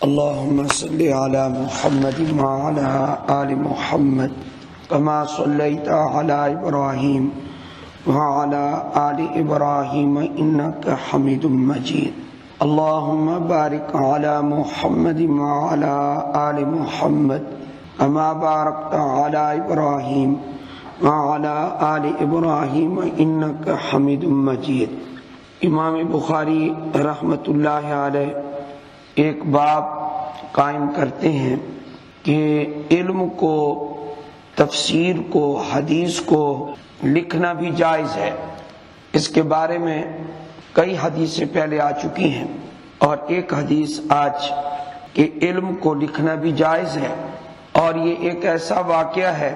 اللهم صل على محمد وعلى آل محمد كما صليت على إبراهيم وعلى آل إبراهيم إنك حميد مجيد. اللهم بارك على محمد وعلى آل محمد كما باركت على إبراهيم وعلى آل إبراهيم إنك حميد مجيد. امام بخاری رحمۃ اللہ علیہ ایک باب قائم کرتے ہیں کہ علم کو، تفسیر کو، حدیث کو لکھنا بھی جائز ہے. اس کے بارے میں کئی حدیثیں پہلے آ چکی ہیں اور ایک حدیث آج کہ علم کو لکھنا بھی جائز ہے. اور یہ ایک ایسا واقعہ ہے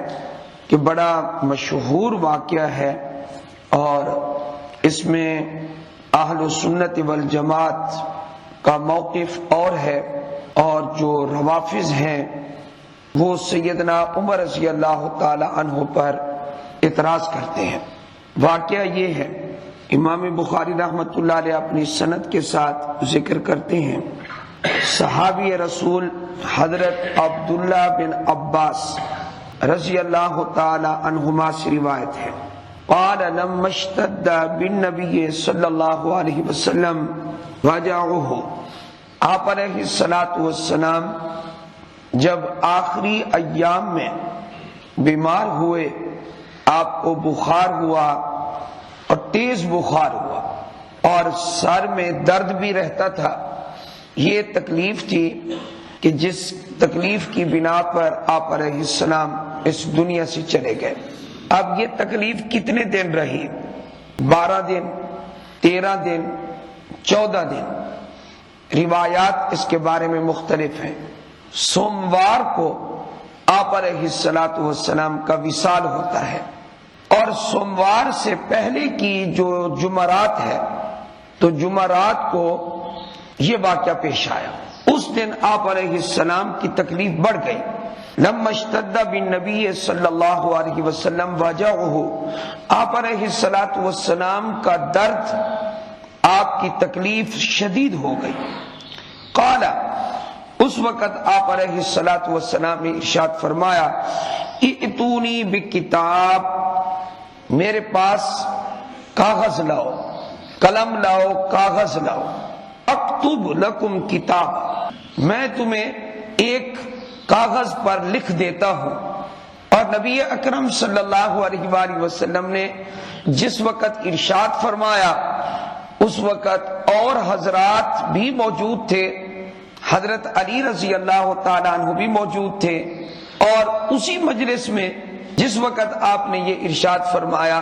کہ بڑا مشہور واقعہ ہے اور اس میں اہل سنت والجماعت کا موقف اور ہے، اور جو روافض ہیں وہ سیدنا عمر رضی اللہ تعالی عنہ پر اعتراض کرتے ہیں. واقعہ یہ ہے، امام بخاری رحمۃ اللہ علیہ اپنی سند کے ساتھ ذکر کرتے ہیں، صحابی رسول حضرت عبداللہ بن عباس رضی اللہ تعالی عنہما سے روایت ہے، قال لما اشتد بالنبی صلی اللہ علیہ وسلم وجعہ، آپ علیہ الصلوۃ والسلام جب آخری ایام میں بیمار ہوئے، آپ کو بخار ہوا اور تیز بخار ہوا اور سر میں درد بھی رہتا تھا. یہ تکلیف تھی کہ جس تکلیف کی بنا پر آپ علیہ السلام اس دنیا سے چلے گئے. اب یہ تکلیف کتنے دن رہی؟ 12 دن، 13 دن، 14 دن. روایات اس کے بارے میں مختلف ہیں. سوموار کو آپ علیہ الصلوۃ والسلام کا وصال ہوتا ہے اور سوموار سے پہلے کی جو جمعرات ہے تو جمعرات کو یہ واقعہ پیش آیا. اس دن آپ علیہ السلام کی تکلیف بڑھ گئی. لما اشتد بالنبی صلی اللہ علیہ وسلم وجعہ، آپ علیہ الصلوۃ والسلام کا درد، آپ کی تکلیف شدید ہو گئی. قال، اس وقت آپ علیہ الصلوۃ والسلام نے ارشاد فرمایا، ائتونی بکتاب، میرے پاس کاغذ لاؤ، قلم لاؤ، کاغذ لاؤ، اکتب لکم کتاب، میں تمہیں ایک کاغذ پر لکھ دیتا ہوں. اور نبی اکرم صلی اللہ علیہ وآلہ وسلم نے جس وقت ارشاد فرمایا اس وقت اور حضرات بھی موجود تھے. حضرت علی رضی اللہ تعالیٰ عنہ بھی موجود تھے اور اسی مجلس میں جس وقت آپ نے یہ ارشاد فرمایا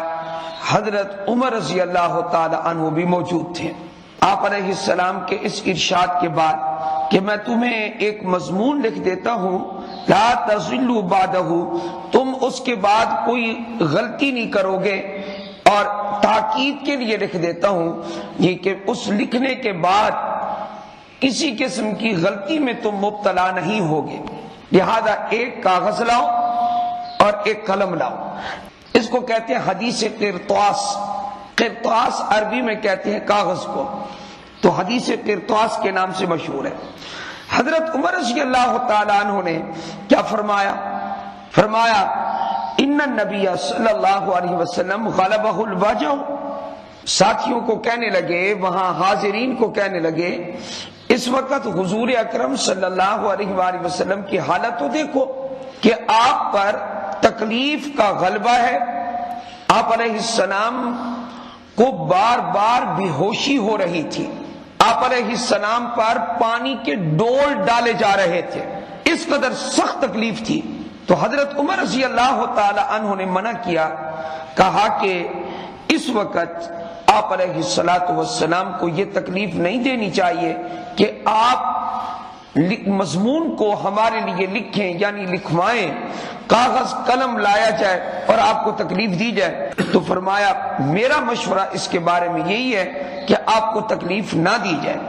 حضرت عمر رضی اللہ تعالیٰ عنہ بھی موجود تھے. آپ علیہ السلام کے اس ارشاد کے بعد کہ میں تمہیں ایک مضمون لکھ دیتا ہوں، لا تضلوا بعدہ، تم اس کے بعد کوئی غلطی نہیں کرو گے، اور تاکید کے لیے لکھ دیتا ہوں یہ کہ اس لکھنے کے بعد کسی قسم کی غلطی میں تم مبتلا نہیں ہوگے. لہذا ایک کاغذ لاؤ اور ایک قلم لاؤ. اس کو کہتے ہیں حدیث قرطاس. قرطاس عربی میں کہتے ہیں کاغذ کو، تو حدیث قرطاس کے نام سے مشہور ہے. حضرت عمر رضی اللہ تعالیٰ عنہ نے کیا فرمایا؟ فرمایا ان النبی صلی اللہ علیہ وسلم غلبہ الوجع. ساتھیوں کو کہنے لگے، وہاں حاضرین کو کہنے لگے، اس وقت حضور اکرم صلی اللہ علیہ وآلہ وسلم کی حالت تو دیکھو کہ آپ پر تکلیف کا غلبہ ہے. آپ علیہ السلام کو بار بار بے ہوشی ہو رہی تھی، آپ علیہ السلام پر پانی کے ڈول ڈالے جا رہے تھے، اس قدر سخت تکلیف تھی. تو حضرت عمر رضی اللہ تعالی عنہ نے منع کیا، کہا کہ اس وقت آپ علیہ الصلوۃ والسلام کو یہ تکلیف نہیں دینی چاہیے کہ آپ مضمون کو ہمارے لیے لکھیں، یعنی لکھوائیں، کاغذ قلم لایا جائے اور آپ کو تکلیف دی جائے. تو فرمایا میرا مشورہ اس کے بارے میں یہی ہے کہ آپ کو تکلیف نہ دی جائے.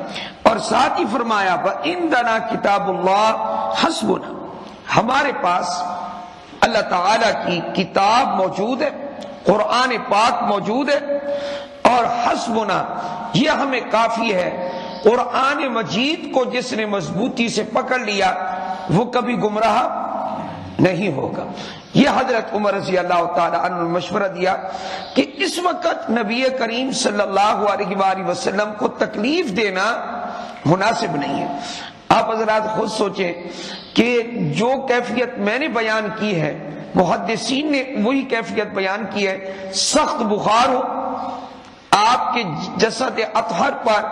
اور ساتھ ہی فرمایا وَإِنَّنَا كِتَابُ اللَّهِ حَسْبُنَا، ہمارے پاس اللہ تعالی کی کتاب موجود ہے، قرآن پاک موجود ہے، اور حسبنا یہ ہمیں کافی ہے. قرآن مجید کو جس نے مضبوطی سے پکڑ لیا وہ کبھی گمراہ نہیں ہوگا۔ یہ حضرت عمر رضی اللہ تعالی عنہ نے مشورہ دیا کہ اس وقت نبی کریم صلی اللہ علیہ وآلہ وسلم کو تکلیف دینا مناسب نہیں ہے۔ آپ حضرات خود سوچیں کہ جو کیفیت میں نے بیان کی ہے محدثین نے وہی کیفیت بیان کی ہے، سخت بخار ہو، آپ کے جسد اطہر پر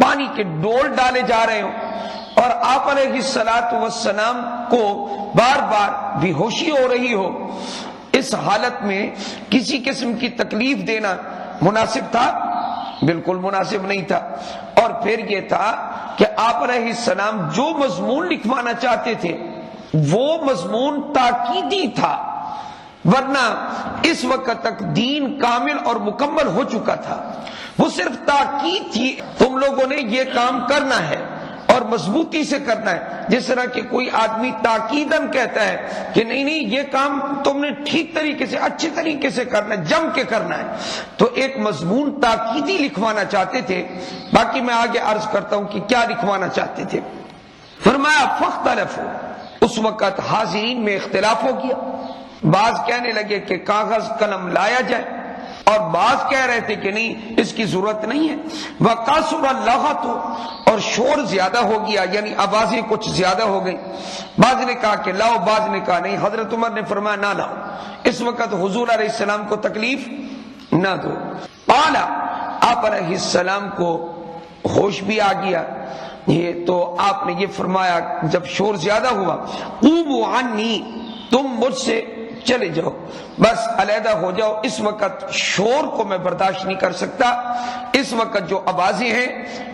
پانی کے ڈول ڈالے جا رہے ہوں اور آپ علیہ الصلوۃ والسلام کو بار بار بے ہوشی ہو رہی ہو، اس حالت میں کسی قسم کی تکلیف دینا مناسب تھا؟ بالکل مناسب نہیں تھا۔ اور پھر یہ تھا کہ آپ علیہ السلام جو مضمون لکھوانا چاہتے تھے وہ مضمون تاکیدی تھا، ورنہ اس وقت تک دین کامل اور مکمل ہو چکا تھا، وہ صرف تاکید تھی تم لوگوں نے یہ کام کرنا ہے اور مضبوطی سے کرنا ہے۔ جس طرح کہ کوئی آدمی تاکیدن کہتا ہے کہ نہیں نہیں یہ کام تم نے ٹھیک طریقے سے اچھے طریقے سے کرنا ہے، جم کے کرنا ہے، تو ایک مضمون تاکیدی لکھوانا چاہتے تھے۔ باقی میں آگے عرض کرتا ہوں کہ کیا لکھوانا چاہتے تھے۔ فرمایا فاختلفوا، اس وقت حاضرین میں اختلاف ہو گیا، بعض کہنے لگے کہ کاغذ قلم لایا جائے اور بعض کہہ رہے تھے کہ نہیں اس کی ضرورت نہیں ہے۔ وَقَاسُرَ اللَّغَةُ، اور شور زیادہ ہو گیا، یعنی آوازیں کچھ زیادہ ہو گئی، بعض نے کہا کہ لاؤ، بعض نے کہا نہیں۔ حضرت عمر نے فرمایا نہ لاؤ، اس وقت حضور علیہ السلام کو تکلیف نہ دو۔ قال، آپ علیہ السلام کو ہوش بھی آ گیا، یہ تو آپ نے یہ فرمایا جب شور زیادہ ہوا، قوموا عنی، تم مجھ سے چلے جاؤ، بس علیحدہ ہو جاؤ، اس وقت شور کو میں برداشت نہیں کر سکتا، اس وقت جو آوازیں ہیں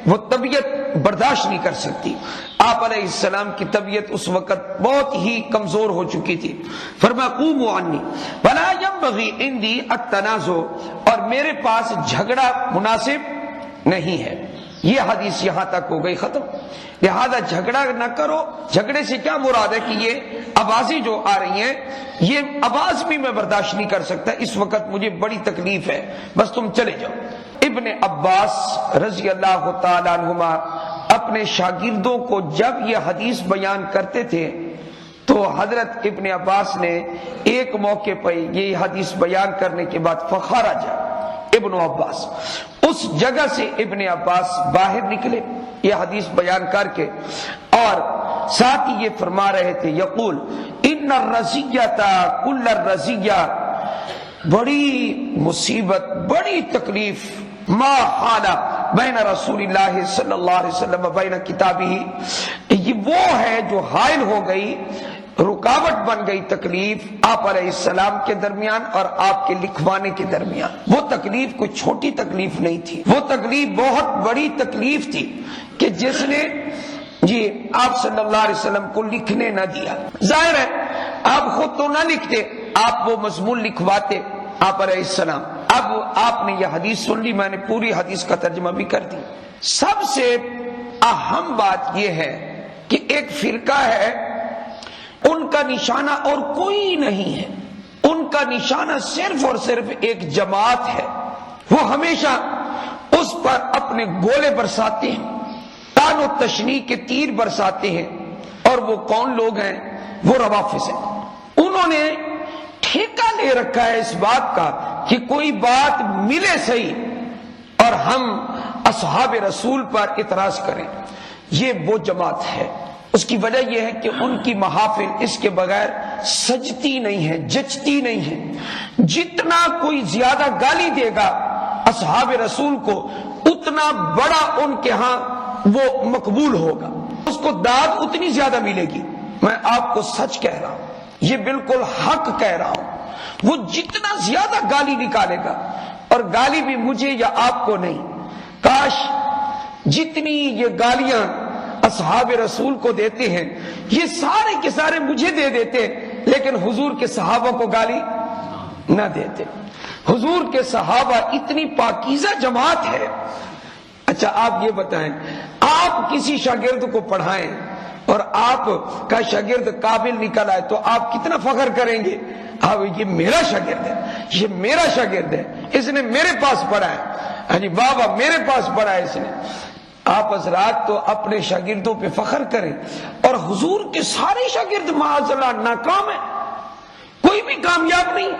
وہ طبیعت برداشت نہیں کر سکتی۔ آپ علیہ السلام کی طبیعت اس وقت بہت ہی کمزور ہو چکی تھی۔ فرمایا قوموا عنی ولا ينبغي عندي التنازع، اور میرے پاس جھگڑا مناسب نہیں ہے۔ یہ حدیث یہاں تک ہو گئی ختم، لہذا جھگڑا نہ کرو۔ جھگڑے سے کیا مراد ہے کہ یہ آوازیں جو آ رہی ہیں یہ آواز بھی میں برداشت نہیں کر سکتا، اس وقت مجھے بڑی تکلیف ہے، بس تم چلے جاؤ۔ ابن عباس رضی اللہ تعالی عنہما اپنے شاگردوں کو جب یہ حدیث بیان کرتے تھے تو حضرت ابن عباس نے ایک موقع پر یہ حدیث بیان کرنے کے بعد فخرج ابن عباس، اس جگہ سے ابن عباس باہر نکلے یہ حدیث بیان کر کے، اور ساتھ ہی یہ فرما رہے تھے یقول ان الرزیۃ کل الرزیہ، بڑی مصیبت بڑی تکلیف، ما حال بین رسول اللہ صلی اللہ علیہ وسلم بین کتابہ، یہ وہ ہے جو حائل ہو گئی، رکاوٹ بن گئی تکلیف آپ علیہ السلام کے درمیان اور آپ کے لکھوانے کے درمیان۔ وہ تکلیف کوئی چھوٹی تکلیف نہیں تھی، وہ تکلیف بہت بڑی تکلیف تھی کہ جس نے آپ صلی اللہ علیہ وسلم کو لکھنے نہ دیا۔ ظاہر ہے آپ خود تو نہ لکھتے، آپ وہ مضمون لکھواتے آپ علیہ السلام۔ اب آپ نے یہ حدیث سن لی، میں نے پوری حدیث کا ترجمہ بھی کر دی۔ سب سے اہم بات یہ ہے کہ ایک فرقہ ہے، ان کا نشانہ اور کوئی نہیں ہے، ان کا نشانہ صرف اور صرف ایک جماعت ہے، وہ ہمیشہ اس پر اپنے گولے برساتے ہیں، تان و تشنیع کے تیر برساتے ہیں، اور وہ کون لوگ ہیں؟ وہ روافض ہیں۔ انہوں نے ٹھیکہ لے رکھا ہے اس بات کا کہ کوئی بات ملے صحیح اور ہم اصحاب رسول پر اعتراض کریں، یہ وہ جماعت ہے۔ اس کی وجہ یہ ہے کہ ان کی محافل اس کے بغیر سجتی نہیں ہے، جچتی نہیں ہے۔ جتنا کوئی زیادہ گالی دے گا اصحاب رسول کو اتنا بڑا ان کے ہاں وہ مقبول ہوگا، اس کو داد اتنی زیادہ ملے گی۔ میں آپ کو سچ کہہ رہا ہوں، یہ بالکل حق کہہ رہا ہوں، وہ جتنا زیادہ گالی نکالے گا، اور گالی بھی مجھے یا آپ کو نہیں، کاش جتنی یہ گالیاں اصحاب رسول کو دیتے ہیں یہ سارے کے سارے مجھے دے دیتے، لیکن حضور کے صحابہ کو گالی نہ دیتے۔ حضور کے صحابہ اتنی پاکیزہ جماعت ہے۔ اچھا آپ یہ بتائیں، آپ کسی شاگرد کو پڑھائیں اور آپ کا شاگرد قابل نکل آئے تو آپ کتنا فخر کریں گے؟ یہ میرا شاگرد ہے، یہ میرا شاگرد ہے، اس نے میرے پاس پڑھا ہے، ہاں جی بابا میرے پاس پڑھا ہے اس نے۔ آپ حضرات تو اپنے شاگردوں پہ فخر کریں، اور حضور کے سارے شاگرد معاذ اللہ ناکام ہیں، کوئی بھی کامیاب نہیں۔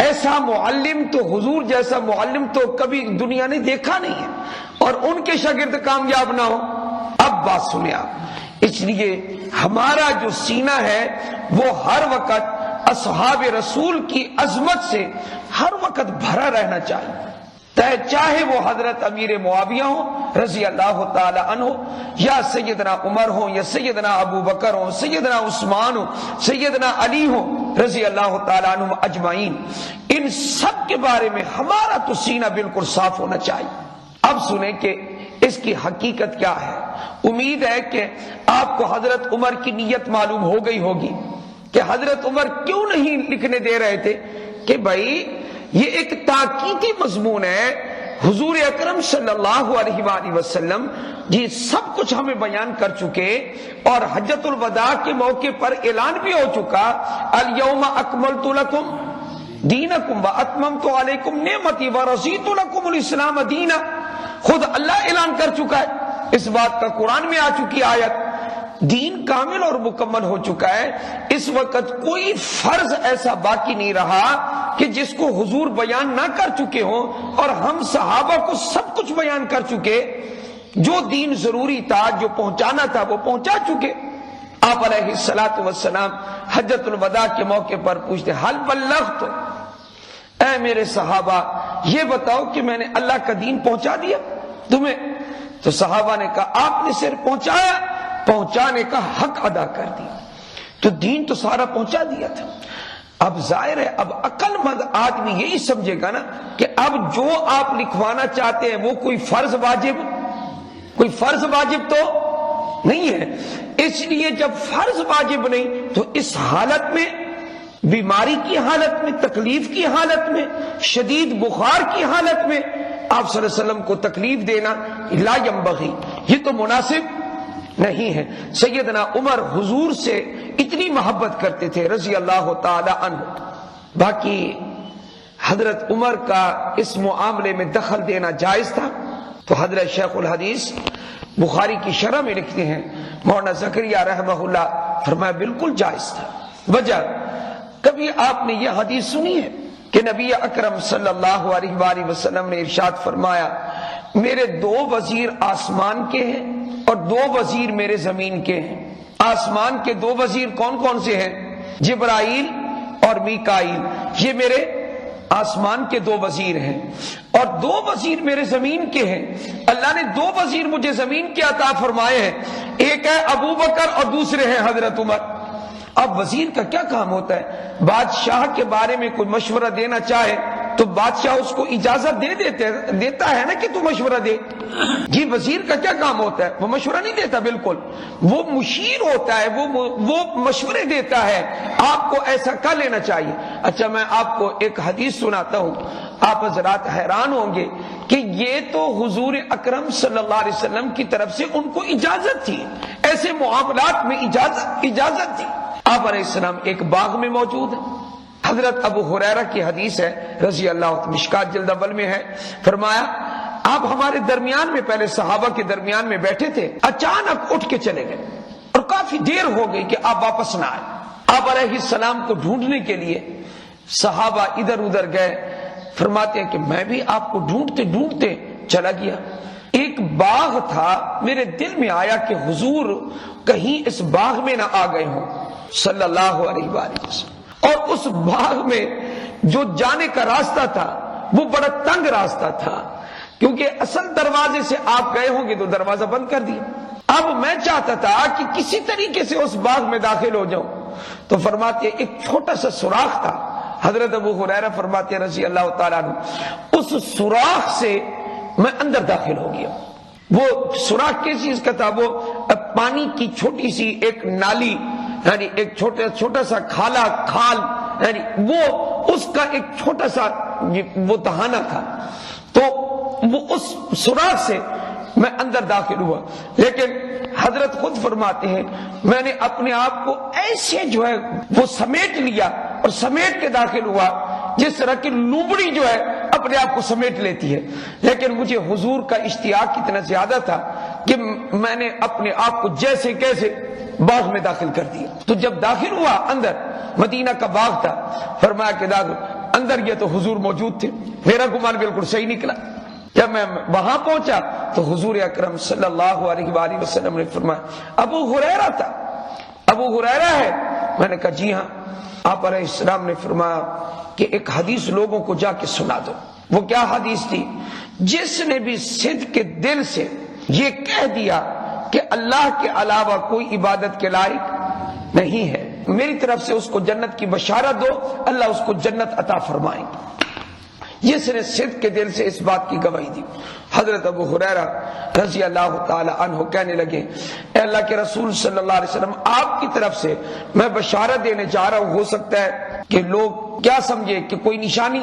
ایسا معلم تو حضور جیسا معلم تو کبھی دنیا نے دیکھا نہیں ہے، اور ان کے شاگرد کامیاب نہ ہو۔ اب بات سنیں آپ، اس لیے ہمارا جو سینہ ہے وہ ہر وقت اصحاب رسول کی عظمت سے ہر وقت بھرا رہنا چاہیے، چاہے وہ حضرت امیر معاویہ ہوں رضی اللہ تعالی عنہ، یا سیدنا عمر ہوں، یا سیدنا ابو بکر ہوں، سیدنا عثمان ہوں، سیدنا علی ہوں رضی اللہ تعالی عنہ اجمعین، ان سب کے بارے میں ہمارا تو سینہ بالکل صاف ہونا چاہیے۔ اب سنیں کہ اس کی حقیقت کیا ہے۔ امید ہے کہ آپ کو حضرت عمر کی نیت معلوم ہو گئی ہوگی کہ حضرت عمر کیوں نہیں لکھنے دے رہے تھے کہ بھائی یہ ایک تاکیدی مضمون ہے، حضور اکرم صلی اللہ علیہ وآلہ وسلم جی سب کچھ ہمیں بیان کر چکے، اور حجۃ الوداع کے موقع پر اعلان بھی ہو چکا، الیوم اکملت لکم دینکم واتممت علیکم نعمتی ورضیت لکم الاسلام دینا۔ خود اللہ اعلان کر چکا ہے، اس بات کا قرآن میں آ چکی آیت، دین کامل اور مکمل ہو چکا ہے۔ اس وقت کوئی فرض ایسا باقی نہیں رہا کہ جس کو حضور بیان نہ کر چکے ہوں، اور ہم صحابہ کو سب کچھ بیان کر چکے، جو دین ضروری تھا، جو پہنچانا تھا وہ پہنچا چکے۔ آپ علیہ الصلوۃ والسلام حجۃ الوداع کے موقع پر پوچھتے حل بلغت، اے میرے صحابہ یہ بتاؤ کہ میں نے اللہ کا دین پہنچا دیا تمہیں؟ تو صحابہ نے کہا آپ نے صرف پہنچایا، پہنچانے کا حق ادا کر دیا، تو دین تو سارا پہنچا دیا تھا۔ اب ظاہر ہے اب عقل مند آدمی یہی سمجھے گا نا کہ اب جو آپ لکھوانا چاہتے ہیں وہ کوئی فرض واجب تو نہیں ہے۔ اس لیے جب فرض واجب نہیں تو اس حالت میں، بیماری کی حالت میں، تکلیف کی حالت میں، شدید بخار کی حالت میں آپ صلی اللہ علیہ وسلم کو تکلیف دینا لا ینبغی، یہ تو مناسب نہیں ہے۔ سیدنا عمر حضور سے اتنی محبت کرتے تھے رضی اللہ تعالی عنہ، باقی حضرت عمر کا اس معاملے میں دخل دینا جائز تھا؟ تو حضرت شیخ الحدیث بخاری کی شرح میں لکھتے ہیں مولانا زکریا رحمہ اللہ، فرمایا بالکل جائز تھا۔ وجہ، کبھی آپ نے یہ حدیث سنی ہے کہ نبی اکرم صلی اللہ علیہ وآلہ وسلم نے ارشاد فرمایا میرے 2 وزیر آسمان کے ہیں اور 2 وزیر میرے زمین کے ہیں۔ آسمان کے 2 وزیر کون کون سے ہیں؟ جبرائیل اور میکائیل، یہ میرے آسمان کے 2 وزیر ہیں، اور 2 وزیر میرے زمین کے ہیں۔ اللہ نے 2 وزیر مجھے زمین کے عطا فرمائے ہیں، ایک ہے ابو بکر اور دوسرے ہیں حضرت عمر۔ اب وزیر کا کیا کام ہوتا ہے؟ بادشاہ کے بارے میں کوئی مشورہ دینا چاہے تو بادشاہ اس کو اجازت دیتا ہے نا کہ تو مشورہ دے۔ جی وزیر کا کیا کام ہوتا ہے؟ وہ مشورہ نہیں دیتا، بالکل وہ مشیر ہوتا ہے، وہ مشورے دیتا ہے آپ کو ایسا کر لینا چاہیے۔ اچھا میں آپ کو ایک حدیث سناتا ہوں، آپ حضرات حیران ہوں گے کہ یہ تو حضور اکرم صلی اللہ علیہ وسلم کی طرف سے ان کو اجازت تھی، ایسے معاملات میں اجازت تھی۔ آپ علیہ السلام ایک باغ میں موجود ہیں، حضرت ابو ہریرہ کی حدیث ہے رضی اللہ عنہ، مشکات جلد اول میں ہے، فرمایا آپ ہمارے درمیان میں، پہلے صحابہ کے درمیان میں بیٹھے تھے، اچانک اٹھ کے چلے گئے اور کافی دیر ہو گئی کہ آپ واپس نہ آئے۔ آپ علیہ السلام کو ڈھونڈنے کے لیے صحابہ ادھر ادھر گئے، فرماتے ہیں کہ میں بھی آپ کو ڈھونڈتے ڈھونڈتے چلا گیا۔ ایک باغ تھا، میرے دل میں آیا کہ حضور کہیں اس باغ میں نہ آ گئے ہوں صلی اللہ علیہ وآلہ وسلم، اور اس باغ میں جو جانے کا راستہ تھا وہ بڑا تنگ راستہ تھا، کیونکہ اصل دروازے سے آپ گئے ہوں گے تو دروازہ بند کر دیا۔ اب میں چاہتا تھا کہ کسی طریقے سے اس باغ میں داخل ہو جاؤں، تو فرماتے ایک چھوٹا سا سوراخ تھا، حضرت ابو ہریرہ فرماتے رضی اللہ تعالیٰ عنہ اس سوراخ سے میں اندر داخل ہو گیا۔ وہ سوراخ کس چیز کا تھا؟ وہ پانی کی چھوٹی سی ایک نالی، یعنی ایک چھوٹا سا کھال، یعنی وہ اس کا ایک چھوٹا سا وہ دہانہ تھا، تو وہ اس سوراخ سے میں اندر داخل ہوا۔ لیکن حضرت خود فرماتے ہیں میں نے اپنے آپ کو ایسے جو ہے وہ سمیٹ لیا اور سمیٹ کے داخل ہوا جس طرح کی لومڑی جو ہے اپنے آپ کو سمیٹ لیتی ہے، لیکن مجھے حضور کا اشتیاق اتنا زیادہ تھا کہ میں نے اپنے آپ کو جیسے کیسے باغ میں داخل کر دیا۔ تو جب داخل ہوا اندر، مدینہ کا باغ تھا، فرمایا کہ داخل اندر گیا تو حضور موجود تھے، میرا گمان بالکل صحیح نکلا۔ جب میں وہاں پہنچا تو حضور اکرم صلی اللہ علیہ وآلہ وسلم نے فرمایا ابو ہریرہ تھا، ابو ہریرہ ہے؟ میں نے کہا جی ہاں۔ آپ علیہ السلام نے فرمایا کہ ایک حدیث لوگوں کو جا کے سنا دو۔ وہ کیا حدیث تھی؟ جس نے بھی صدق کے دل سے یہ کہہ دیا کہ اللہ کے علاوہ کوئی عبادت کے لائق نہیں ہے، میری طرف سے اس کو جنت کی بشارت دو، اللہ اس کو جنت عطا فرمائیں گے۔ جس نے صدق کے دل سے اس بات کی گواہی دی۔ حضرت ابو ہریرہ رضی اللہ تعالی عنہ کہنے لگے اے اللہ کے رسول صلی اللہ علیہ وسلم، آپ کی طرف سے میں بشارت دینے جا رہا ہوں، ہو سکتا ہے کہ لوگ کیا سمجھے کہ کوئی نشانی۔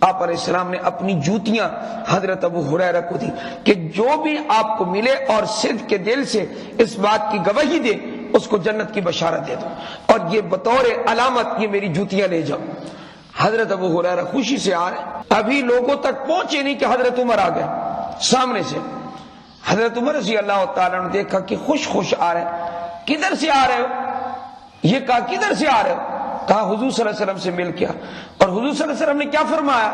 آپ علیہ السلام نے اپنی جوتیاں حضرت ابو ہریرہ کو دی کہ جو بھی آپ کو ملے اور صدق کے دل سے اس بات کی گواہی دے اس کو جنت کی بشارت دے دو، اور یہ بطور علامت یہ میری جوتیاں لے جاؤ۔ حضرت ابو ہریرہ خوشی سے آ رہے، ابھی لوگوں تک پہنچے نہیں کہ حضرت عمر آ گئے سامنے سے۔ حضرت عمر رضی اللہ تعالیٰ نے دیکھا کہ خوش خوش آ رہے، کدھر سے آ رہے ہو؟ یہ کہا کدھر سے آ رہے ہو؟ کہا حضور صلی اللہ علیہ وسلم سے مل کیا۔ اور حضور صلی اللہ علیہ وسلم نے کیا فرمایا؟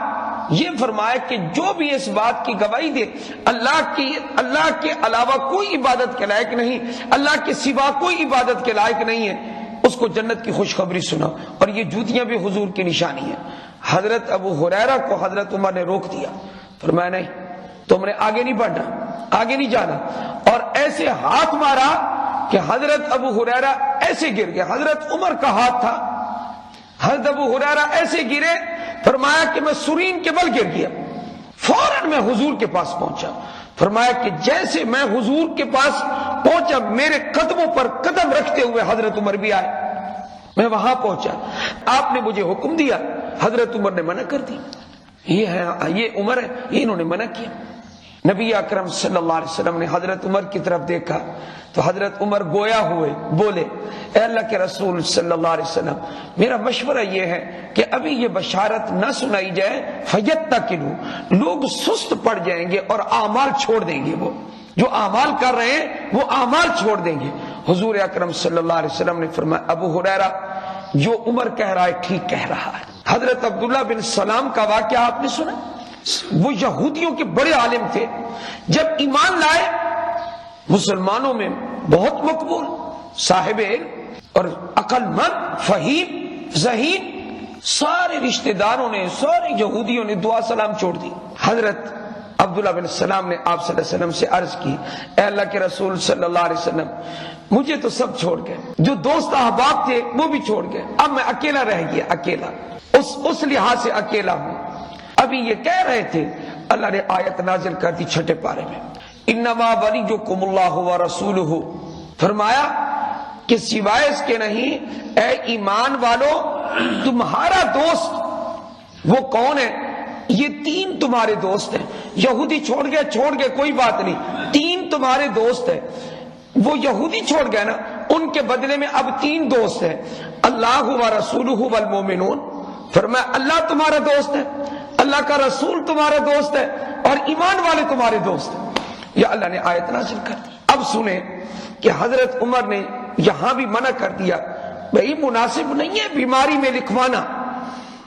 یہ فرمایا کہ جو بھی اس بات کی گواہی دے اللہ کے علاوہ کوئی عبادت کے لائق نہیں، اللہ کے سوا کوئی عبادت کے لائق نہیں ہے، اس کو جنت کی خوشخبری سنا۔ اور یہ جوتیاں بھی حضور کی نشانی ہے۔ حضرت ابو ہریرہ کو حضرت عمر نے روک دیا، فرمایا نہیں، تم نے آگے نہیں بڑھنا، آگے نہیں جانا، اور ایسے ہاتھ مارا کہ حضرت ابو ہریرہ ایسے گر گئے۔ حضرت عمر کا ہاتھ تھا، حضرت ابو ہریرہ ایسے گرے، فرمایا کہ میں سرین کے بل گر گیا۔ فوراً میں حضور کے پاس پہنچا، فرمایا کہ جیسے میں حضور کے پاس پہنچا میرے قدموں پر قدم رکھتے ہوئے حضرت عمر بھی آئے۔ میں وہاں پہنچا، آپ نے مجھے حکم دیا، حضرت عمر نے منع کر دی۔ یہ عمر ہے، یہ انہوں نے منع کیا۔ نبی اکرم صلی اللہ علیہ وسلم نے حضرت عمر کی طرف دیکھا تو حضرت عمر گویا ہوئے، بولے اے اللہ کے رسول صلی اللہ علیہ وسلم، میرا مشورہ یہ ہے کہ ابھی یہ بشارت نہ سنائی جائے، فیتکلوا، لوگ سست پڑ جائیں گے اور اعمال چھوڑ دیں گے، وہ جو اعمال کر رہے ہیں وہ اعمال چھوڑ دیں گے۔ حضور اکرم صلی اللہ علیہ وسلم نے فرمایا ابو ہریرہ جو عمر کہہ رہا ہے ٹھیک کہہ رہا ہے۔ حضرت عبداللہ بن سلام کا واقعہ آپ نے سنا، وہ یہودیوں کے بڑے عالم تھے، جب ایمان لائے مسلمانوں میں بہت مقبول، صاحب علم اور عقل مند، فہیم، ذہین، سارے رشتہ داروں نے، سارے یہودیوں نے دعا سلام چھوڑ دی۔ حضرت عبداللہ بن السلام نے آپ صلی اللہ علیہ وسلم سے عرض کی اے اللہ کے رسول صلی اللہ علیہ وسلم، مجھے تو سب چھوڑ گئے، جو دوست احباب تھے وہ بھی چھوڑ گئے، اب میں اکیلا رہ گیا، اکیلا، اس لحاظ سے اکیلا ہوں۔ ابھی یہ کہہ رہے تھے، اللہ نے آیت نازل کر دی چھٹے پارے میں، انما ولیکم اللہ ورسولہ، فرمایا کہ سوائے اس کے نہیں، اے ایمان والو تمہارا دوست وہ کون ہے؟ یہ تین تمہارے دوست ہیں۔ یہودی چھوڑ گئے کوئی بات نہیں، تین تمہارے دوست ہیں۔ وہ یہودی چھوڑ گئے نا، ان کے بدلے میں اب تین دوست ہیں، اللہ ورسولہ والمومنون، فرمایا اللہ تمہارا دوست ہے، اللہ کا رسول تمہارا دوست ہے، اور ایمان والے تمہارے دوست ہیں۔ یا اللہ نے آیت نازل کر دی۔ اب سنیں کہ حضرت عمر نے یہاں بھی منع کر دیا، بھئی مناسب نہیں ہے بیماری میں لکھوانا،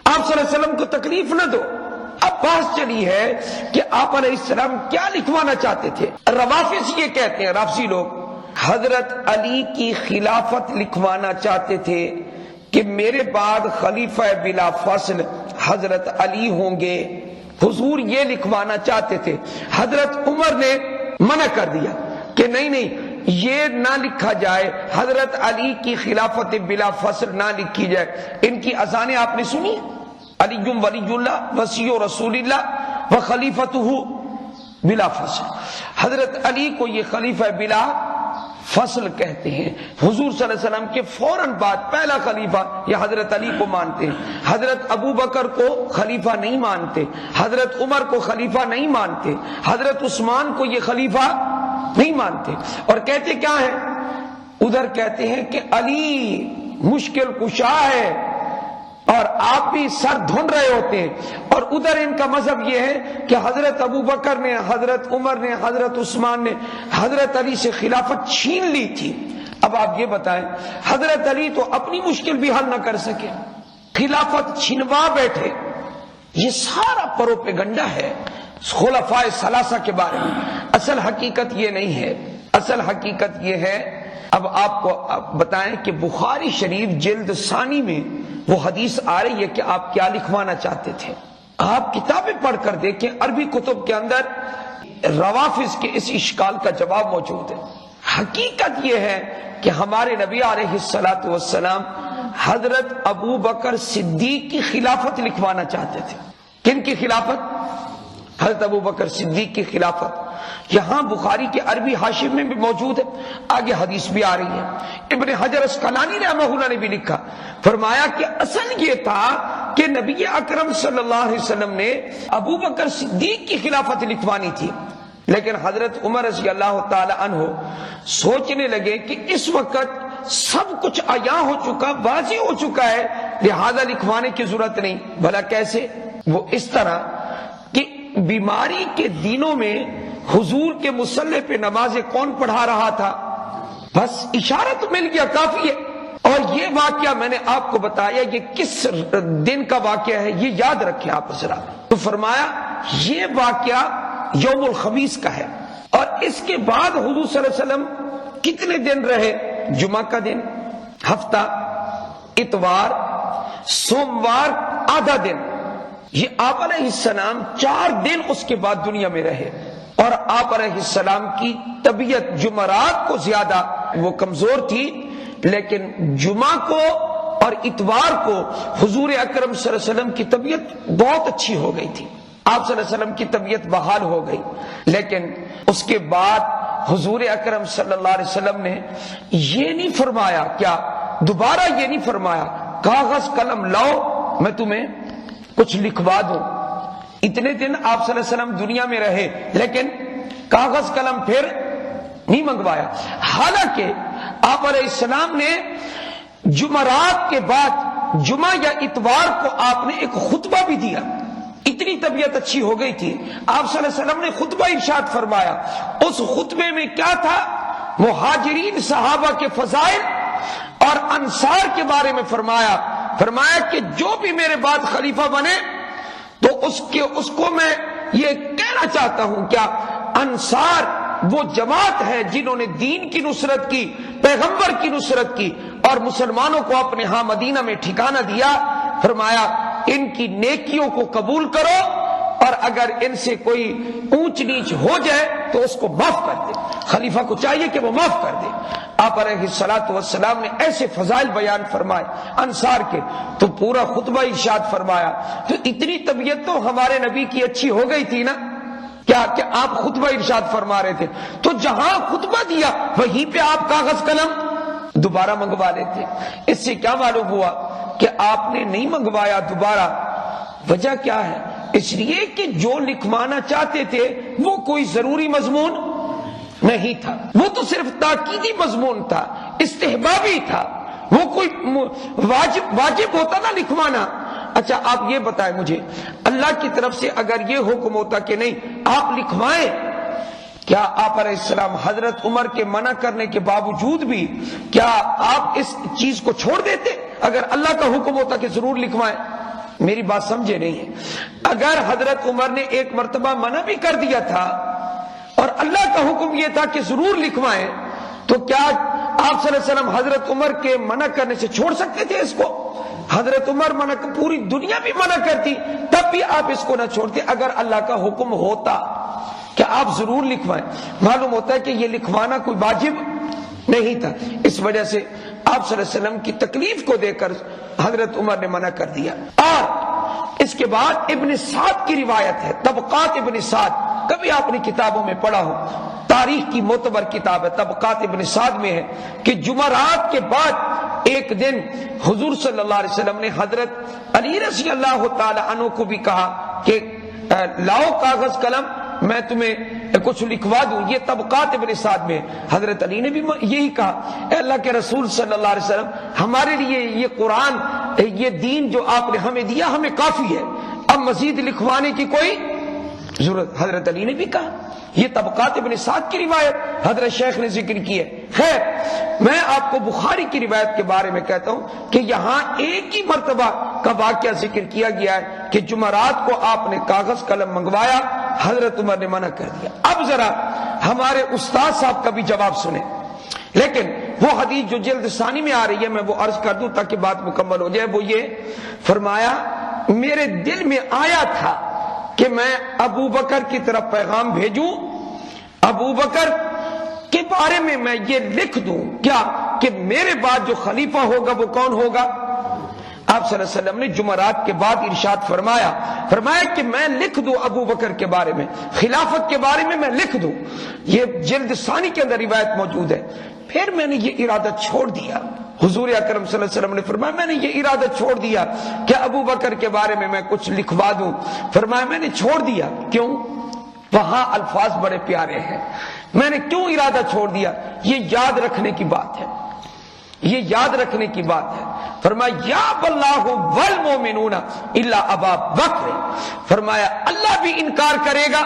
آپ صلی اللہ علیہ وسلم کو تکلیف نہ دو۔ اب بات چلی ہے کہ آپ علیہ السلام کیا لکھوانا چاہتے تھے؟ روافض یہ کہتے ہیں، رافضی لوگ، حضرت علی کی خلافت لکھوانا چاہتے تھے کہ میرے بعد خلیفہ بلا فصل حضرت علی ہوں گے، حضور یہ لکھوانا چاہتے تھے۔ حضرت عمر نے منع کر دیا کہ نہیں یہ نہ لکھا جائے، حضرت علی کی خلافت بلا فصل نہ لکھی جائے۔ ان کی اذانیں آپ نے سنی، علی ولی اللہ وصی رسول اللہ و خلیفتہ بلا فصل، حضرت علی کو یہ خلیفہ بلا فصل کہتے ہیں۔ حضور صلی اللہ علیہ وسلم کے فوراً بعد پہلا خلیفہ یہ حضرت علی کو مانتے ہیں، حضرت ابو بکر کو خلیفہ نہیں مانتے، حضرت عمر کو خلیفہ نہیں مانتے، حضرت عثمان کو یہ خلیفہ نہیں مانتے، اور کہتے کیا ہے؟ ادھر کہتے ہیں کہ علی مشکل کشا ہے اور آپ بھی سر دھن رہے ہوتے ہیں، اور ادھر ان کا مذہب یہ ہے کہ حضرت ابو بکر نے، حضرت عمر نے، حضرت عثمان نے حضرت علی سے خلافت چھین لی تھی۔ اب آپ یہ بتائیں، حضرت علی تو اپنی مشکل بھی حل نہ کر سکے، خلافت چھنوا بیٹھے۔ یہ سارا پروپیگنڈا ہے خلفائے ثلاثہ کے بارے میں۔ اصل حقیقت یہ نہیں ہے، اصل حقیقت یہ ہے، اب آپ کو بتائیں کہ بخاری شریف جلد ثانی میں وہ حدیث آ رہی ہے کہ آپ کیا لکھوانا چاہتے تھے۔ آپ کتابیں پڑھ کر دیکھیں، عربی کتب کے اندر روافظ کے اس اشکال کا جواب موجود ہے۔ حقیقت یہ ہے کہ ہمارے نبی علیہ الصلوۃ والسلام حضرت ابو بکر صدیق کی خلافت لکھوانا چاہتے تھے۔ کن کی خلافت؟ حضرت ابو بکر صدیق کی خلافت۔ یہاں بخاری کے عربی حاشیے میں بھی موجود ہے، آگے حدیث بھی آ رہی ہے۔ ابن حجر اسقلانی رحمہ اللہ نے بھی لکھا، فرمایا کہ اصل یہ تھا کہ نبی اکرم صلی اللہ علیہ وسلم نے ابو بکر صدیق کی خلافت لکھوانی تھی، لیکن حضرت عمر رضی اللہ تعالی عنہ سوچنے لگے کہ اس وقت سب کچھ عیاں ہو چکا، واضح ہو چکا ہے، لہذا لکھوانے کی ضرورت نہیں۔ بھلا کیسے؟ وہ اس طرح کہ بیماری کے دنوں میں حضور کے مصلی پہ نمازیں کون پڑھا رہا تھا؟ بس اشارت مل گیا، کافی ہے۔ اور یہ واقعہ میں نے آپ کو بتایا یہ کس دن کا واقعہ ہے، یہ یاد رکھیں آپ ذرا۔ تو فرمایا یہ واقعہ یوم الخمیس کا ہے، اور اس کے بعد حضور صلی اللہ علیہ وسلم کتنے دن رہے؟ جمعہ کا دن، ہفتہ، اتوار، سوموار، آدھا دن۔ یہ آپ علیہ السلام 4 دن اس کے بعد دنیا میں رہے، اور آپ علیہ السلام کی طبیعت جمعرات کو زیادہ وہ کمزور تھی، لیکن جمعہ کو اور اتوار کو حضور اکرم صلی اللہ علیہ وسلم کی طبیعت بہت اچھی ہو گئی تھی، آپ صلی اللہ علیہ وسلم کی طبیعت بحال ہو گئی۔ لیکن اس کے بعد حضور اکرم صلی اللہ علیہ وسلم نے یہ نہیں فرمایا، کیا دوبارہ یہ نہیں فرمایا کاغذ قلم لاؤ میں تمہیں کچھ لکھوا دوں۔ اتنے دن آپ صلی اللہ علیہ وسلم دنیا میں رہے، لیکن کاغذ قلم پھر نہیں منگوایا۔ حالانکہ آپ علیہ السلام نے جمعرات کے بعد جمعہ یا اتوار کو آپ نے ایک خطبہ بھی دیا، اتنی طبیعت اچھی ہو گئی تھی۔ آپ صلی اللہ علیہ وسلم نے خطبہ ارشاد فرمایا، اس خطبے میں کیا تھا؟ مہاجرین صحابہ کے فضائل اور انصار کے بارے میں فرمایا کہ جو بھی میرے بعد خلیفہ بنے تو اس کو میں یہ کہنا چاہتا ہوں، کیا انصار وہ جماعت ہے جنہوں نے دین کی نصرت کی، پیغمبر کی نصرت کی، اور مسلمانوں کو اپنے ہاں مدینہ میں ٹھکانہ دیا۔ فرمایا ان کی نیکیوں کو قبول کرو، اور اگر ان سے کوئی اونچ نیچ ہو جائے تو اس کو معاف کر دے۔ خلیفہ کو چاہیے کہ وہ معاف کر دے۔ آپ علیہ الصلوۃ والسلام نے ایسے فضائل بیان فرمائے انصار کے، تو پورا خطبہ ارشاد فرمایا۔ تو اتنی طبیعت تو ہمارے نبی کی اچھی ہو گئی تھی نا، کیا کہ آپ خطبہ ارشاد فرما رہے تھے، تو جہاں خطبہ دیا وہیں پہ آپ کاغذ قلم دوبارہ منگوا لیتے۔ اس سے کیا معلوم ہوا کہ آپ نے نہیں منگوایا دوبارہ؟ وجہ کیا ہے؟ اس لیے کہ جو لکھوانا چاہتے تھے وہ کوئی ضروری مضمون نہیں تھا، وہ تو صرف تاکیدی مضمون تھا، استحبابی تھا، وہ کوئی واجب ہوتا نا لکھوانا۔ اچھا آپ یہ بتائیں مجھے، اللہ کی طرف سے اگر یہ حکم ہوتا کہ نہیں آپ لکھوائیں، کیا آپ علیہ السلام حضرت عمر کے منع کرنے کے باوجود بھی کیا آپ اس چیز کو چھوڑ دیتے؟ اگر اللہ کا حکم ہوتا کہ ضرور لکھوائیں؟ میری بات سمجھے نہیں ہے۔ اگر حضرت عمر نے ایک مرتبہ منع بھی کر دیا تھا اور اللہ کا حکم یہ تھا کہ ضرور لکھوائیں، تو کیا آپ صلی اللہ علیہ وسلم حضرت عمر کے منع کرنے سے چھوڑ سکتے تھے اس کو؟ حضرت عمر منع، پوری دنیا بھی منع کرتی تب بھی آپ اس کو نہ چھوڑتے۔ اگر اللہ کا حکم ہوتا کہ آپ ضرور لکھوائیں، معلوم ہوتا ہے کہ یہ لکھوانا کوئی واجب نہیں تھا، اس وجہ سے آپ صلی اللہ علیہ وسلم کی تکلیف کو دے کر حضرت عمر نے منع کر دیا۔ اور اس کے بعد ابن سعد کی روایت ہے، طبقات ابن سعد، کبھی آپ نے کتابوں میں پڑھا ہو، تاریخ کی معتبر کتاب ہے، طبقات ابن سعد میں ہے کہ جمعرات کے بعد ایک دن حضور صلی اللہ علیہ وسلم نے حضرت علی رضی اللہ تعالی عنہ کو بھی کہا کہ لاؤ کاغذ قلم میں تمہیں کچھ لکھوا دوں۔ یہ طبقات ابن سعد میں، حضرت علی نے بھی یہی کہا، اے اللہ کے رسول صلی اللہ علیہ وسلم ہمارے لیے یہ قرآن یہ دین جو آپ نے ہمیں دیا ہمیں کافی ہے، اب مزید لکھوانے کی کوئی ضرورت۔ حضرت علی نے بھی کہا، یہ طبقات ابن سعد کی روایت حضرت شیخ نے ذکر کی ہے۔ خیر، میں آپ کو بخاری کی روایت کے بارے میں کہتا ہوں کہ یہاں ایک ہی مرتبہ کا واقعہ ذکر کیا گیا ہے کہ جمعرات کو آپ نے کاغذ قلم منگوایا، حضرت عمر نے منع کر دیا۔ اب ذرا ہمارے استاد صاحب کا بھی جواب سنیں، لیکن وہ حدیث جو جلد ثانی میں آ رہی ہے میں وہ عرض کر دوں تاکہ بات مکمل ہو جائے۔ وہ یہ فرمایا، میرے دل میں آیا تھا کہ میں ابو بکر کی طرف پیغام بھیجوں، ابو بکر کے بارے میں میں یہ لکھ دوں کیا کہ میرے بعد جو خلیفہ ہوگا وہ کون ہوگا۔ آپ صلی اللہ علیہ وسلم نے جمعرات کے بعد ارشاد فرمایا کہ میں لکھ دوں ابو بکر کے بارے میں، خلافت کے بارے میں لکھ دوں۔ یہ جلد ثانی کے اندر روایت موجود ہے۔ پھر میں نے یہ ارادہ چھوڑ دیا، حضور اکرم صلی اللہ علیہ وسلم نے فرمایا میں نے یہ ارادہ چھوڑ دیا کہ ابو بکر کے بارے میں کچھ لکھوا دوں۔ فرمایا میں نے چھوڑ دیا، کیوں؟ وہاں الفاظ بڑے پیارے ہیں۔ میں نے کیوں ارادہ چھوڑ دیا؟ یہ یاد رکھنے کی بات ہے، یہ یاد رکھنے کی بات ہے۔ فرمایا یا اللہ والمومنون الا ابا بکر، فرمایا اللہ بھی انکار کرے گا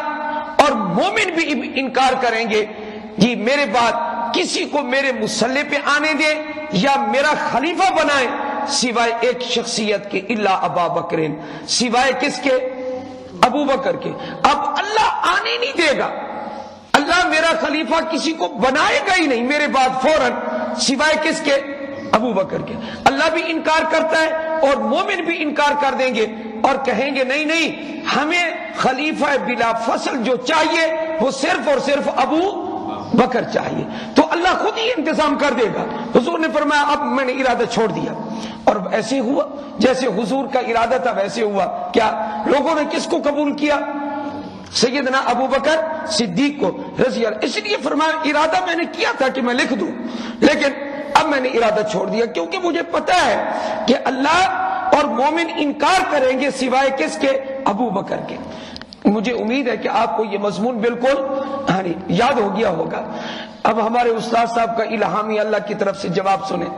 اور مومن بھی انکار کریں گے جی میرے بعد کسی کو میرے مصلی پہ آنے دے یا میرا خلیفہ بنائے سوائے ایک شخصیت کے، الا ابا بکر، سوائے کس کے؟ ابو بکر کے۔ اب اللہ آنے نہیں دے گا، اللہ میرا خلیفہ کسی کو بنائے گا ہی نہیں میرے بعد فوراً سوائے کس کے؟ ابو بکر کے۔ اللہ بھی انکار کرتا ہے اور مومن بھی انکار کر دیں گے اور کہیں گے نہیں ہمیں خلیفہ بلا فصل جو چاہیے وہ صرف اور صرف ابو بکر چاہیے، تو اللہ خود ہی انتظام کر دے گا۔ حضور نے فرمایا اب میں نے ارادہ چھوڑ دیا، اور ایسے ہوا جیسے حضور کا ارادہ تھا ویسے ہوا۔ کیا لوگوں نے کس کو قبول کیا؟ سیدنا ابو بکر صدیق کو رضی اللہ۔ اس لیے فرمایا ارادہ میں نے کیا تھا کہ میں لکھ دوں، لیکن اب میں نے ارادہ چھوڑ دیا کیونکہ مجھے پتا ہے کہ اللہ اور مومن انکار کریں گے سوائے کس کے؟ ابو بکر کے۔ مجھے امید ہے کہ آپ کو یہ مضمون بالکل یاد ہو گیا ہوگا۔ اب ہمارے استاد صاحب کا الہامی اللہ کی طرف سے جواب سنیں۔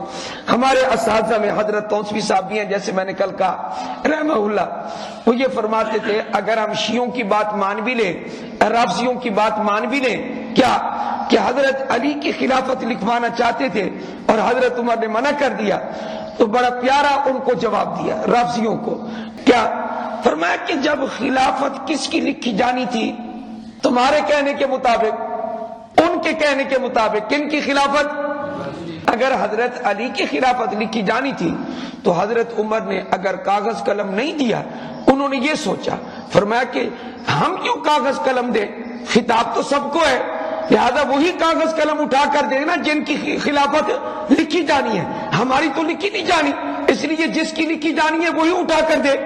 ہمارے اساتذہ میں حضرت توسوی صاحب بھی ہیں، جیسے میں نے کل کہا رحمہ اللہ، وہ یہ فرماتے تھے اگر ہم شیعوں کی بات مان بھی لیں، رافضیوں کی بات مان بھی لیں کیا کہ حضرت علی کی خلافت لکھوانا چاہتے تھے اور حضرت عمر نے منع کر دیا، تو بڑا پیارا ان کو جواب دیا رافضیوں کو۔ کیا فرمایا کہ جب خلافت کس کی لکھی جانی تھی؟ تمہارے کہنے کے مطابق، ان کے کہنے کے مطابق کن کی خلافت؟ اگر حضرت علی کی خلافت لکھی جانی تھی تو حضرت عمر نے اگر کاغذ قلم نہیں دیا، انہوں نے یہ سوچا، فرمایا کہ ہم کیوں کاغذ قلم دیں، خطاب تو سب کو ہے، لہذا وہی کاغذ قلم اٹھا کر دینا جن کی خلافت لکھی جانی ہے، ہماری تو لکھی نہیں جانی، اس لیے جس کی لکھی جانی ہے وہی اٹھا کر دے۔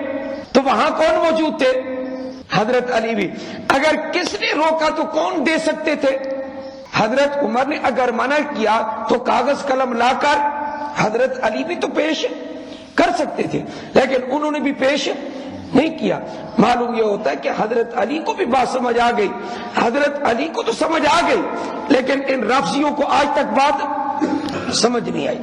تو وہاں کون موجود تھے؟ حضرت علی بھی۔ اگر کس نے روکا تو کون دے سکتے تھے؟ حضرت عمر نے اگر منع کیا تو کاغذ قلم لا کر حضرت علی بھی تو پیش کر سکتے تھے، لیکن انہوں نے بھی پیش نہیں کیا۔ معلوم یہ ہوتا ہے کہ حضرت علی کو بھی بات سمجھ آ گئی، حضرت علی کو تو سمجھ آ گئی، لیکن ان رافضیوں کو آج تک بات سمجھ نہیں آئی۔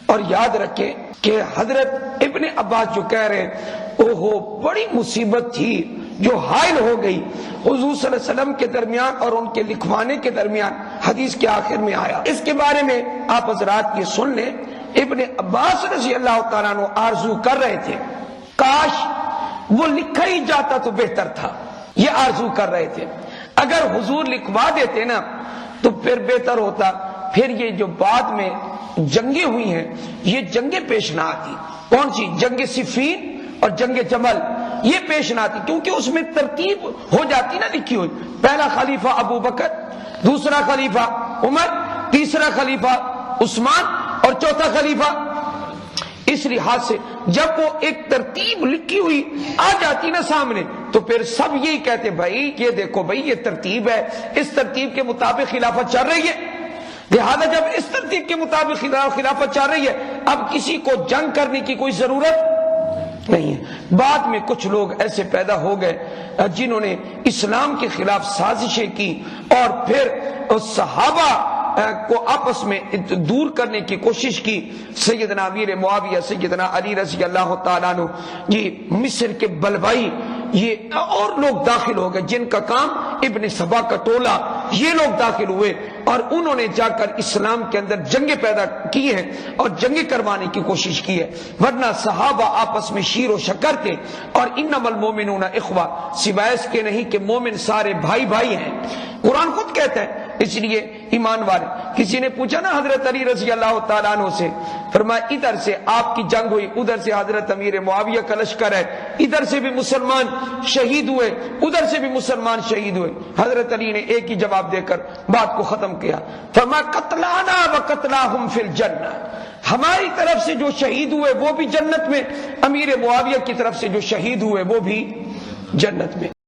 اور یاد رکھیں کہ حضرت ابن عباس جو کہہ رہے ہیں اوہو بڑی مصیبت تھی جو حائل ہو گئی حضور صلی اللہ علیہ وسلم کے درمیان اور ان کے لکھوانے کے درمیان، حدیث کے آخر میں آیا۔ اس کے بارے میں آپ حضرات یہ سن لیں، ابن عباس رضی اللہ تعالیٰ عنہ آرزو کر رہے تھے کاش وہ لکھا ہی جاتا تو بہتر تھا، یہ آرزو کر رہے تھے۔ اگر حضور لکھوا دیتے نا تو پھر بہتر ہوتا، پھر یہ جو بعد میں جنگیں ہوئی ہیں یہ جنگیں پیش نہ آتی۔ کون سی؟ جنگ صفین اور جنگ جمل، یہ پیش نہ آتی، کیونکہ اس میں ترتیب ہو جاتی نا لکھی ہوئی، پہلا خلیفہ ابو بکر، دوسرا خلیفہ عمر، تیسرا خلیفہ عثمان اور چوتھا خلیفہ۔ اس لحاظ سے جب وہ ایک ترتیب لکھی ہوئی آ جاتی نا سامنے تو پھر سب یہی کہتے بھائی یہ دیکھو بھائی یہ ترتیب ہے، اس ترتیب کے مطابق خلافت چل رہی ہے، لہذا جب اس ترتیب کے مطابق خلافت چل رہی ہے اب کسی کو جنگ کرنے کی کوئی ضرورت نہیں ہے۔ بعد میں کچھ لوگ ایسے پیدا ہو گئے جنہوں نے اسلام کے خلاف سازشیں کی اور پھر صحابہ کو آپس میں دور کرنے کی کوشش کی. سیدنا امیر معاویہ سیدنا علی رضی اللہ تعالیٰ عنہ یہ مصر کے بلبائی یہ اور لوگ داخل ہو گئے جن کا کام ابن سبا کا ٹولہ یہ لوگ داخل ہوئے اور انہوں نے جا کر اسلام کے اندر جنگیں پیدا کی ہیں اور جنگیں کروانے کی کوشش کی ہے. ورنہ صحابہ آپس میں شیر و شکر تھے اور انما المومنون اخوہ سوائے اس کے نہیں کہ مومن سارے بھائی بھائی ہیں. قرآن خود کہتا ہے. اس لیے ایمان والے کسی نے پوچھا نا حضرت علی رضی اللہ تعالیٰ عنہ سے فرمایا ادھر سے آپ کی جنگ ہوئی ادھر سے حضرت امیر معاویہ کا لشکر ہے ادھر سے بھی مسلمان شہید ہوئے ادھر سے بھی مسلمان شہید ہوئے. حضرت علی نے ایک ہی جواب دے کر بات کو ختم کیا فرمایا قتلانا و قتلاہم فی الجنہ ہماری طرف سے جو شہید ہوئے وہ بھی جنت میں امیر معاویہ کی طرف سے جو شہید ہوئے وہ بھی جنت میں.